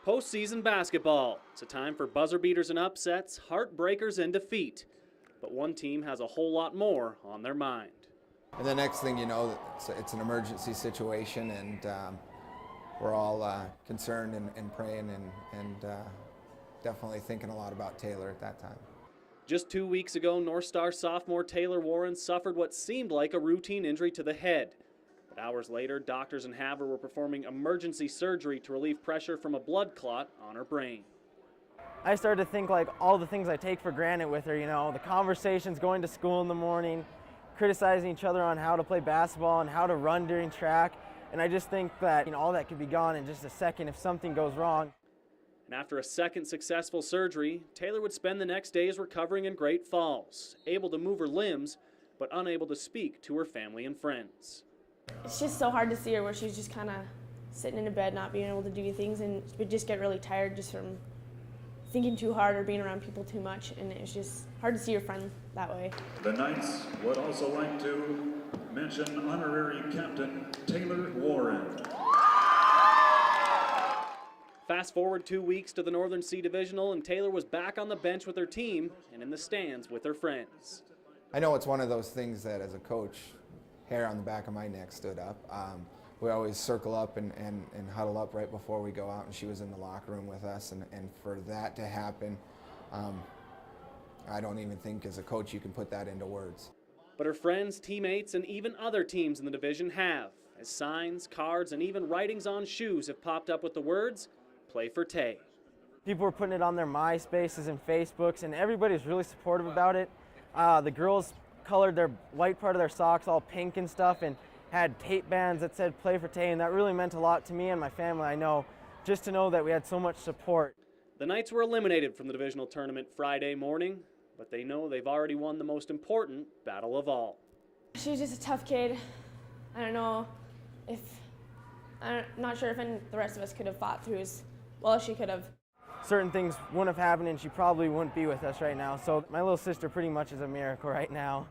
Postseason basketball. It's a time for buzzer beaters and upsets, heartbreakers and defeat. But one team has a whole lot more on their mind. And the next thing you know, it's an emergency situation, and we're all concerned and praying and definitely thinking a lot about Taylor at that time. Just 2 weeks ago, North Star sophomore Taylor Warren suffered what seemed like a routine injury to the head. But hours later, doctors in Havre were performing emergency surgery to relieve pressure from a blood clot on her brain. I started to think like all the things I take for granted with her, the conversations going to school in the morning, criticizing each other on how to play basketball and how to run during track. And I just think that all that could be gone in just a second if something goes wrong. And after a second successful surgery, Taylor would spend the next days recovering in Great Falls, able to move her limbs, but unable to speak to her family and friends. It's just so hard to see her where she's just kind of sitting in a bed, not being able to do things, and would just get really tired just from thinking too hard or being around people too much, and it's just hard to see your friend that way. The Knights would also like to mention honorary captain Taylor Warren. Fast forward 2 weeks to the Northern C Divisional, and Taylor was back on the bench with her team and in the stands with her friends. I know it's one of those things that as a coach, hair on the back of my neck stood up. We always circle up and huddle up right before we go out, and she was in the locker room with us, and for that to happen, I don't even think as a coach you can put that into words. But her friends, teammates, and even other teams in the division have, as signs, cards, and even writings on shoes have popped up with the words, "Play for Tay." People were putting it on their MySpaces and Facebooks, and everybody's really supportive about it. The girls colored their white part of their socks all pink and stuff and had tape bands that said "Play for Tay," and that really meant a lot to me and my family, I know, just to know that we had so much support. The Knights were eliminated from the divisional tournament Friday morning, but they know they've already won the most important battle of all. She's just a tough kid. I'm not sure if the rest of us could have fought through as well as she could have. Certain things wouldn't have happened and she probably wouldn't be with us right now, so my little sister pretty much is a miracle right now.